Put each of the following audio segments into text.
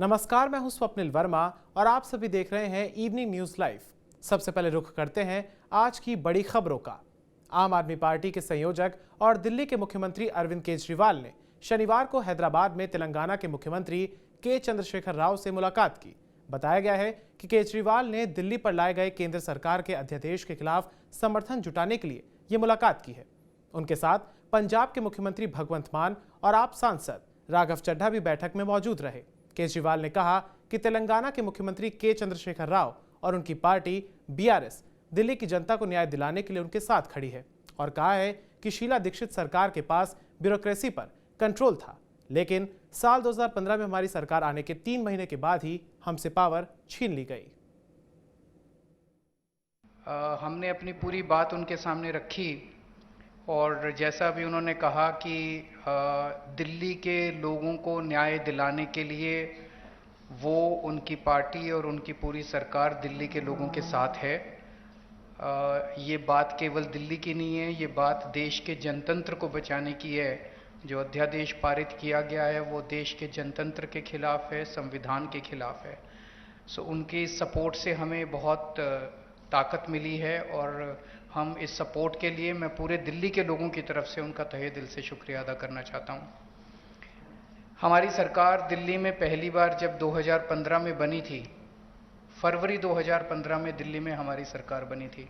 नमस्कार, मैं हूं स्वप्निल वर्मा और आप सभी देख रहे हैं इवनिंग न्यूज लाइव। सबसे पहले रुख करते हैं आज की बड़ी खबरों का। आम आदमी पार्टी के संयोजक और दिल्ली के मुख्यमंत्री अरविंद केजरीवाल ने शनिवार को हैदराबाद में तेलंगाना के मुख्यमंत्री के चंद्रशेखर राव से मुलाकात की। बताया गया है कि केजरीवाल ने दिल्ली पर लाए गए केंद्र सरकार के अध्यादेश के खिलाफ समर्थन जुटाने के लिए ये मुलाकात की है। उनके साथ पंजाब के मुख्यमंत्री भगवंत मान और आप सांसद राघव चड्ढा भी बैठक में मौजूद रहे। केजरीवाल ने कहा कि तेलंगाना के मुख्यमंत्री के चंद्रशेखर राव और उनकी पार्टी बीआरएस दिल्ली की जनता को न्याय दिलाने के लिए उनके साथ खड़ी है और कहा है कि शीला दीक्षित सरकार के पास ब्यूरोक्रेसी पर कंट्रोल था, लेकिन साल 2015 में हमारी सरकार आने के 3 महीने के बाद ही हमसे पावर छीन ली गई। हमने अपनी पूरी बात उनके सामने रखी और जैसा भी उन्होंने कहा कि दिल्ली के लोगों को न्याय दिलाने के लिए वो उनकी पार्टी और उनकी पूरी सरकार दिल्ली के लोगों के साथ है। ये बात केवल दिल्ली की नहीं है, ये बात देश के जनतंत्र को बचाने की है। जो अध्यादेश पारित किया गया है वो देश के जनतंत्र के खिलाफ है, संविधान के खिलाफ है। सो उनकी सपोर्ट से हमें बहुत ताकत मिली है और हम इस सपोर्ट के लिए मैं पूरे दिल्ली के लोगों की तरफ से उनका तहे दिल से शुक्रिया अदा करना चाहता हूं। हमारी सरकार दिल्ली में पहली बार जब 2015 में बनी थी, फरवरी 2015 में दिल्ली में हमारी सरकार बनी थी।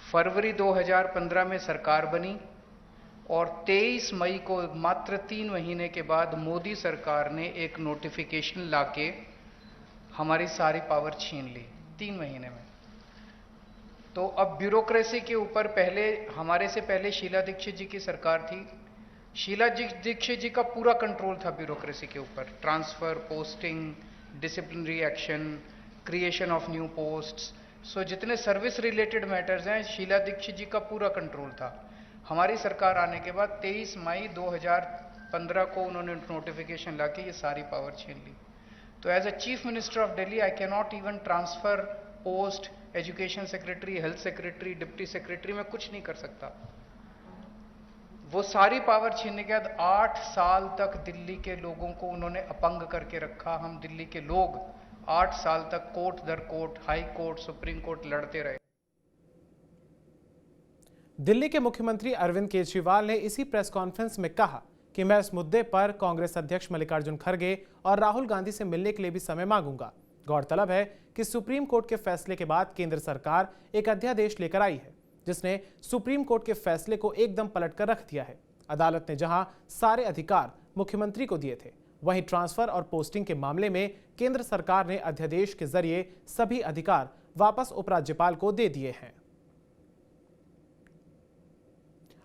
फरवरी 2015 में सरकार बनी और 23 मई को मात्र 3 महीने के बाद मोदी सरकार ने एक नोटिफिकेशन लाके हमारी सारी पावर छीन ली 3 महीने में। तो अब ब्यूरोक्रेसी के ऊपर हमारे से पहले शीला दीक्षित जी की सरकार थी। शीला दीक्षित जी का पूरा कंट्रोल था ब्यूरोक्रेसी के ऊपर, transfer, posting, disciplinary action, creation of new posts. So जितने सर्विस रिलेटेड मैटर्स हैं, शीला दीक्षित जी का पूरा कंट्रोल था। हमारी सरकार आने के बाद 23 मई 2015 को उन्होंने नोटिफिकेशन लाके ये सारी पावर छीन ली। तो as a chief minister of Delhi I can not even transfer post, education secretary, health secretary, deputy secretary, में कुछ नहीं कर सकता। वो सारी पावर छीनने के बाद 8 साल तक दिल्ली के लोगों को उन्होंने अपंग करके रखा। हम दिल्ली के लोग 8 साल तक कोर्ट दर court, high court, supreme court लड़ते रहे। दिल्ली के मुख्यमंत्री अरविंद केजरीवाल ने इसी प्रेस कॉन्फ्रेंस में कहा कि मैं इस मुद्दे पर कांग्रेस अध्यक्ष मल्लिकार्जुन खड़गे और राहुल गांधी से मिलने के लिए भी समय मांगूंगा। गौरतलब है कि सुप्रीम कोर्ट के फैसले के बाद केंद्र सरकार एक अध्यादेश लेकर आई है जिसने सुप्रीम कोर्ट के फैसले को एकदम पलटकर रख दिया है। अदालत ने जहां सारे अधिकार मुख्यमंत्री को दिए थे, वहीं ट्रांसफर और पोस्टिंग के मामले में केंद्र सरकार ने अध्यादेश के जरिए सभी अधिकार वापस उपराज्यपाल को दे दिए हैं।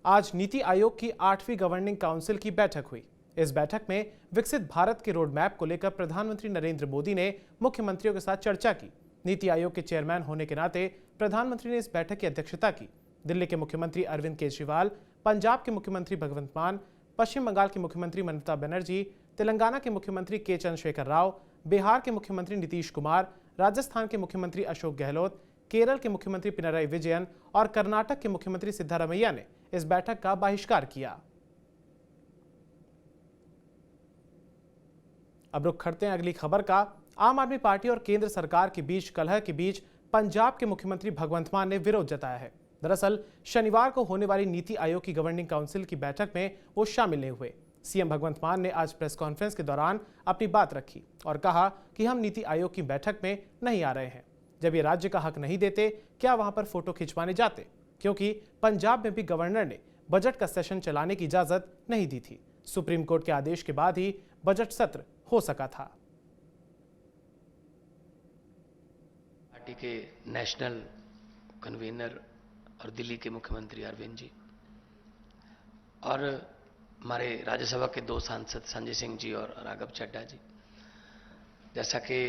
आज नीति आयोग की 8वीं गवर्निंग काउंसिल की बैठक हुई। इस बैठक में विकसित भारत के रोड मैप को लेकर प्रधानमंत्री नरेंद्र मोदी ने मुख्यमंत्रियों के साथ चर्चा की। नीति आयोग के चेयरमैन होने के नाते प्रधानमंत्री ने इस बैठक की अध्यक्षता की। दिल्ली के मुख्यमंत्री अरविंद केजरीवाल, पंजाब के मुख्यमंत्री भगवंत मान, पश्चिम बंगाल की मुख्यमंत्री ममता बनर्जी, तेलंगाना के मुख्यमंत्री के चंद्रशेखर राव, बिहार के मुख्यमंत्री नीतीश कुमार, राजस्थान के मुख्यमंत्री अशोक गहलोत, केरल के मुख्यमंत्री पिनराई विजयन और कर्नाटक के मुख्यमंत्री सिद्धारमैया ने इस बैठक का बहिष्कार किया। अब रुख करते हैं अगली खबर का। आम आदमी पार्टी और केंद्र सरकार के बीच कलह के बीच पंजाब के मुख्यमंत्री भगवंत मान ने विरोध जताया है। दरअसल शनिवार को होने वाली नीति आयोग की गवर्निंग काउंसिल की बैठक में वो शामिल नहीं हुए। सीएम भगवंत मान ने आज प्रेस कॉन्फ्रेंस के दौरान अपनी बात रखी और कहा कि हम नीति आयोग की बैठक में नहीं आ रहे हैं। जब ये राज्य का हक नहीं देते, क्या वहां पर फोटो खिंचवाने जाते? क्योंकि पंजाब में भी गवर्नर ने बजट का सेशन चलाने की इजाजत नहीं दी थी। सुप्रीम कोर्ट के आदेश के बाद ही बजट सत्र हो सका था। पार्टी के नेशनल कन्वीनर और दिल्ली के मुख्यमंत्री अरविंद जी और हमारे राज्यसभा के 2 सांसद संजय सिंह जी और राघव चड्ढा जी, जैसा कि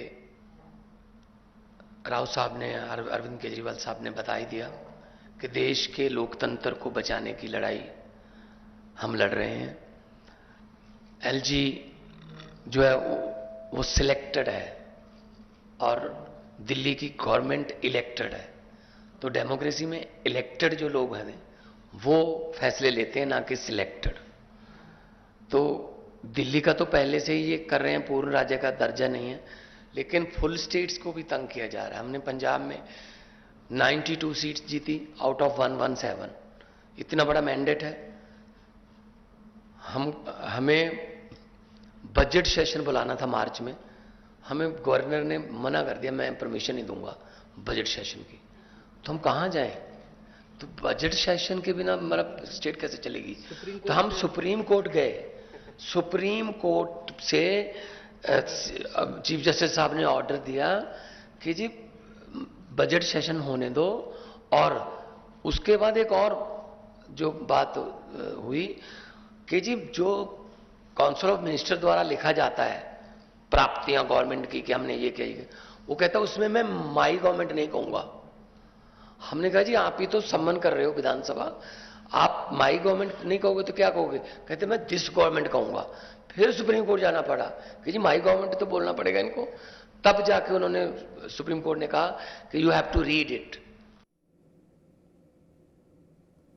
राव साहब ने, अरविंद केजरीवाल साहब ने बता ही दिया कि देश के लोकतंत्र को बचाने की लड़ाई हम लड़ रहे हैं। एलजी जो है वो सिलेक्टेड है और दिल्ली की गवर्नमेंट इलेक्टेड है। तो डेमोक्रेसी में इलेक्टेड जो लोग हैं वो फैसले लेते हैं, ना कि सिलेक्टेड। तो दिल्ली का तो पहले से ही ये कर रहे हैं, पूर्ण राज्य का दर्जा नहीं है, लेकिन फुल स्टेट्स को भी तंग किया जा रहा है। हमने पंजाब में 92 सीट्स जीती आउट ऑफ 117, इतना बड़ा मैंडेट है। हमें बजट सेशन बुलाना था मार्च में, हमें गवर्नर ने मना कर दिया, मैं परमिशन नहीं दूंगा बजट सेशन की, तो हम कहां जाएं? तो बजट सेशन के बिना मतलब स्टेट कैसे चलेगी? तो हम सुप्रीम कोर्ट गए, सुप्रीम कोर्ट से चीफ जस्टिस साहब ने ऑर्डर दिया कि जी बजट सेशन होने दो, और उसके बाद एक और जो बात हुई कि जी जो काउंसिल ऑफ मिनिस्टर द्वारा लिखा जाता है प्राप्तियां गवर्नमेंट की कि हमने ये किया, वो कहता है उसमें मैं माई गवर्नमेंट नहीं कहूंगा। हमने कहा जी आप ही तो सम्मान कर रहे हो विधानसभा, आप माई गवर्नमेंट नहीं कहोगे तो क्या कहोगे? कहते मैं दिस गवर्नमेंट कहूंगा। फिर सुप्रीम कोर्ट जाना पड़ा कि जी माई गवर्नमेंट तो बोलना पड़ेगा इनको, तब जाके उन्होंने सुप्रीम कोर्ट ने कहा कि you have to read it.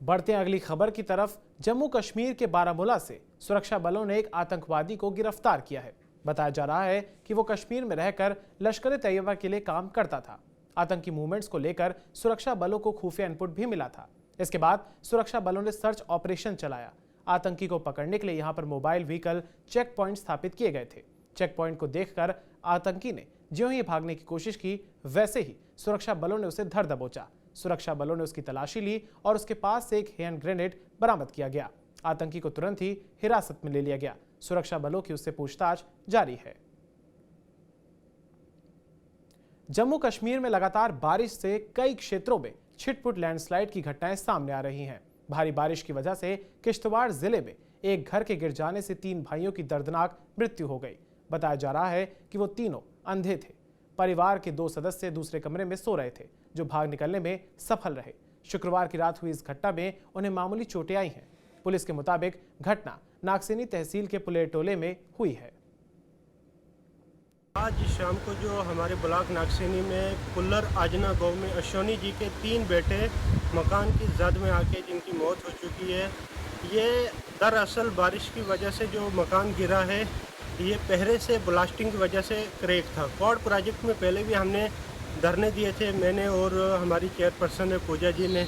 बढ़ते हैं अगली खबर की तरफ। जम्मू कश्मीर के बारामूला से सुरक्षा बलों ने एक आतंकवादी को गिरफ्तार किया है। बताया जा रहा है कि वो कश्मीर में रहकर लश्कर-ए-तैयबा के लिए काम करता था। आतंकी मूवमेंट्स को लेकर सुरक्षा बलों को खुफिया इनपुट भी मिला था। इसके बाद सुरक्षा बलों ने सर्च ऑपरेशन चलाया। आतंकी को पकड़ने के लिए यहां पर मोबाइल व्हीकल चेक पॉइंट स्थापित किए गए थे। चेक पॉइंट को देखकर आतंकी ने ज्यों ही भागने की कोशिश की, वैसे ही सुरक्षा बलों ने उसे धर दबोचा। सुरक्षा बलों ने उसकी तलाशी ली और उसके पास से एक हैंड ग्रेनेड बरामद किया गया। आतंकी को तुरंत ही हिरासत में ले लिया गया। सुरक्षा बलों की उससे पूछताछ जारी है। जम्मू कश्मीर में लगातार बारिश से कई क्षेत्रों में छिटपुट लैंडस्लाइड की घटनाएं सामने आ रही हैं। भारी बारिश की वजह से किश्तवाड़ जिले में एक घर के गिर जाने से 3 भाइयों की दर्दनाक मृत्यु हो गई। बताया जा रहा है कि वो तीनों अंधे थे। परिवार के 2 सदस्य दूसरे कमरे में सो रहे थे, जो भाग निकलने में सफल रहे। शुक्रवार की रात हुई इस घटना में उन्हें मामूली चोटें आई हैं। पुलिस के मुताबिक घटना नागसेनी तहसील के पुलेर टोले में हुई है। आज शाम को जो हमारे ब्लॉक नागसेनी में कुल्लर आजना गांव में अश्वनी जी के 3 बेटे मकान की जद में आके जिनकी मौत हो चुकी है। ये दरअसल बारिश की वजह से जो मकान गिरा है, ये पहले से ब्लास्टिंग की वजह से क्रैक था। क्वाड प्रोजेक्ट में पहले भी हमने धरने दिए थे, मैंने और हमारी चेयरपर्सन है पूजा जी ने।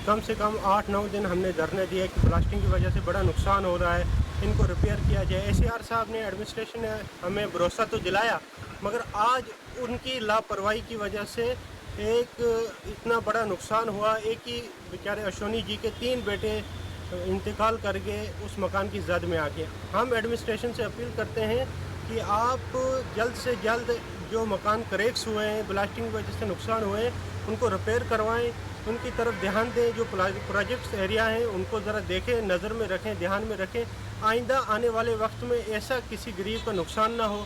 कम से कम 8-9 दिन हमने धरने दिए कि ब्लास्टिंग की वजह से बड़ा नुकसान हो रहा है, इनको रिपेयर किया जाए। SAR साहब ने, एडमिनिस्ट्रेशन ने हमें भरोसा तो दिलाया, मगर आज उनकी लापरवाही की वजह से एक इतना बड़ा नुकसान हुआ। एक ही बेचारे अश्वनी जी के 3 बेटे इंतकाल करके उस मकान की जद में आ गए। हम एडमिनिस्ट्रेशन से अपील करते हैं कि आप जल्द से जल्द जो मकान क्रैक्स हुए हैं, ब्लास्टिंग की वजह से नुकसान हुए हैं, उनको रिपेयर करवाएं, उनकी तरफ ध्यान दें। जो प्रोजेक्ट्स एरिया हैं उनको ज़रा देखें, नज़र में रखें, ध्यान में रखें। आइंदा आने वाले वक्त में ऐसा किसी गरीब का नुकसान ना हो।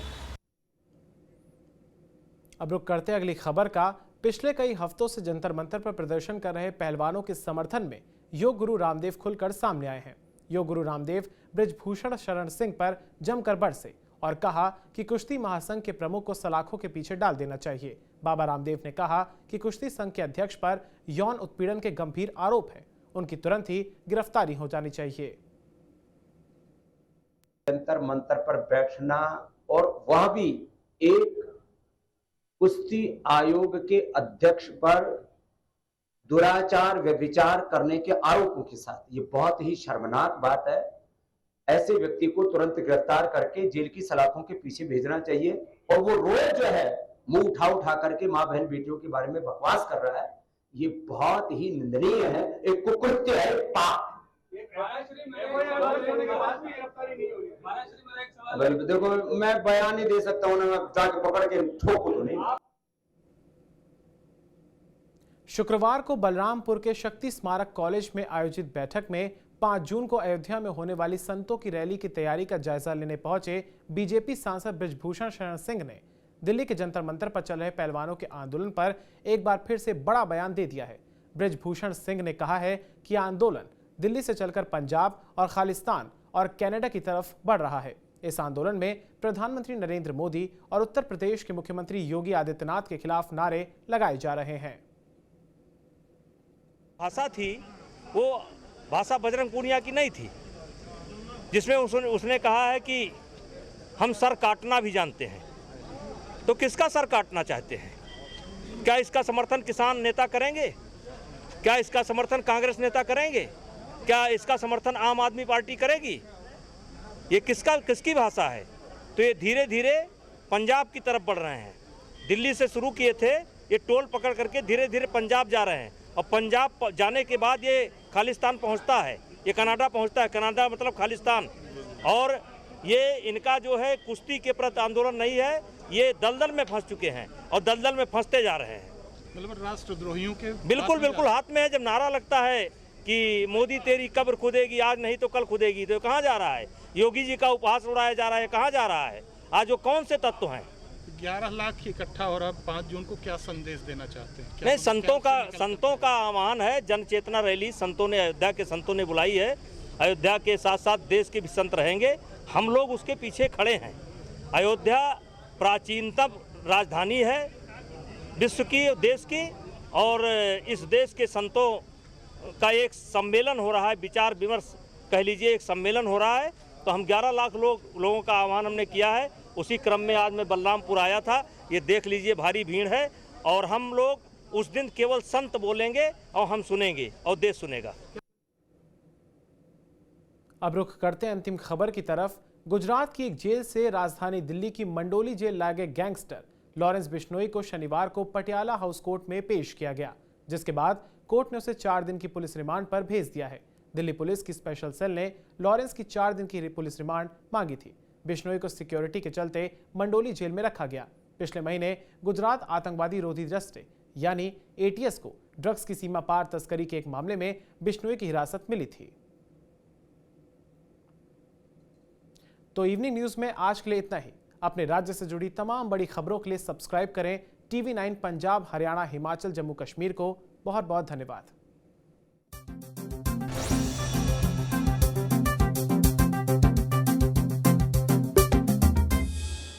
अब रुक करते अगली खबर का। पिछले कई हफ्तों से जंतर मंतर पर प्रदर्शन कर रहे पहलवानों के समर्थन में योग गुरु रामदेव खुलकर सामने आए हैं। योग गुरु रामदेव बृजभूषण शरण सिंह पर जमकर बरसे और कहा कि कुश्ती महासंघ के प्रमुख को सलाखों के पीछे डाल देना चाहिए। बाबा रामदेव ने कहा कि कुश्ती संघ के अध्यक्ष पर यौन उत्पीड़न के गंभीर आरोप हैं, उनकी तुरंत ही गिरफ्तारी हो जानी चाहिए। जंतर मंतर पर बैठना और वह भी एक कुश्ती आयोग के अध्यक्ष पर दुराचार व्यभिचार करने के आरोपों के साथ, ये बहुत ही शर्मनाक बात है। ऐसे व्यक्ति को तुरंत गिरफ्तार करके जेल की सलाखों के पीछे भेजना चाहिए। और वो रोज जो है मुंह उठा करके माँ बहन बेटियों के बारे में बकवास कर रहा है, ये बहुत ही निंदनीय है, एक कुकृत्य है, पाप। देखो मैं बयान नहीं दे सकता हूं, मैं जाके पकड़ के ठोकूं तो नहीं। शुक्रवार को बलरामपुर के शक्ति स्मारक कॉलेज में आयोजित बैठक में 5 जून को अयोध्या में होने वाली संतों की रैली की तैयारी का जायजा लेने पहुंचे बीजेपी सांसद बृजभूषण शरण सिंह ने दिल्ली के जंतर मंतर पर चल रहे पहलवानों के आंदोलन पर एक बार फिर से बड़ा बयान दे दिया है। बृजभूषण सिंह ने कहा है कि आंदोलन दिल्ली से चलकर पंजाब और खालिस्तान और कनाडा की तरफ बढ़ रहा है। इस आंदोलन में प्रधानमंत्री नरेंद्र मोदी और उत्तर प्रदेश के मुख्यमंत्री योगी आदित्यनाथ के खिलाफ नारे लगाए जा रहे हैं। भाषा थी वो भाषा बजरंग पूनिया की नहीं थी। जिसमें उसने कहा है कि हम सर काटना भी जानते हैं। तो किसका सर काटना चाहते हैं? क्या इसका समर्थन किसान नेता करेंगे? क्या इसका समर्थन कांग्रेस नेता करेंगे? क्या इसका समर्थन आम आदमी पार्टी करेगी? ये किसकी भाषा है? तो ये धीरे धीरे पंजाब की तरफ बढ़ रहे हैं। दिल्ली से शुरू किए थे, ये टोल पकड़ करके धीरे धीरे पंजाब जा रहे हैं और पंजाब जाने के बाद ये खालिस्तान पहुंचता है, ये कनाडा पहुंचता है। कनाडा मतलब खालिस्तान। और ये इनका जो है कुश्ती के प्रति आंदोलन नहीं है, ये दलदल में फंस चुके हैं और दलदल में फंसते जा रहे हैं। मतलब राष्ट्रद्रोहियों के बिल्कुल हाथ में है। जब नारा लगता है कि मोदी तेरी कब्र खुदेगी, आज नहीं तो कल खुदेगी, तो कहाँ जा रहा है? योगी जी का उपहास उड़ाया जा रहा है, कहाँ जा रहा है? आज वो कौन से तत्व हैं? 11 लाख इकट्ठा हो रहा है 5 जून को, क्या संदेश देना चाहते हैं? नहीं, संतों का आह्वान है। जन चेतना रैली संतों ने, अयोध्या के संतों ने बुलाई है। अयोध्या के साथ साथ देश के भी संत रहेंगे, हम लोग उसके पीछे खड़े हैं। अयोध्या प्राचीनतम राजधानी है विश्व की, देश की, और इस देश के संतों का एक सम्मेलन हो रहा है, विचार विमर्श कह लीजिए, एक सम्मेलन हो रहा है। तो हम 11 लाख लोगों का आह्वान हमने किया है। उसी क्रम में आज मैं बलरामपुर आया था, ये देख लीजिए भारी भीड़ है। और हम लोग उस दिन केवल संत बोलेंगे और हम सुनेंगे और देश सुनेगा। अब रुख करते हैं अंतिम खबर की तरफ। गुजरात की एक जेल से राजधानी दिल्ली की मंडोली जेल लाए गए गैंगस्टर लॉरेंस बिश्नोई को शनिवार को पटियाला हाउस कोर्ट में पेश किया गया, जिसके बाद कोर्ट ने उसे 4 दिन की पुलिस रिमांड पर भेज दिया है। दिल्ली पुलिस की स्पेशल सेल ने लॉरेंस की 4 दिन की पुलिस रिमांड मांगी थी। बिश्नोई को सिक्योरिटी के चलते मंडोली जेल में रखा गया। पिछले महीने गुजरात आतंकवादी रोधी दस्ते यानी ATS को ड्रग्स की सीमा पार तस्करी के एक मामले में बिश्नोई की हिरासत मिली थी। तो इवनिंग न्यूज में आज के लिए इतना ही। अपने राज्य से जुड़ी तमाम बड़ी खबरों के लिए सब्सक्राइब करें TV9 पंजाब, हरियाणा, हिमाचल, जम्मू कश्मीर को। बहुत बहुत धन्यवाद।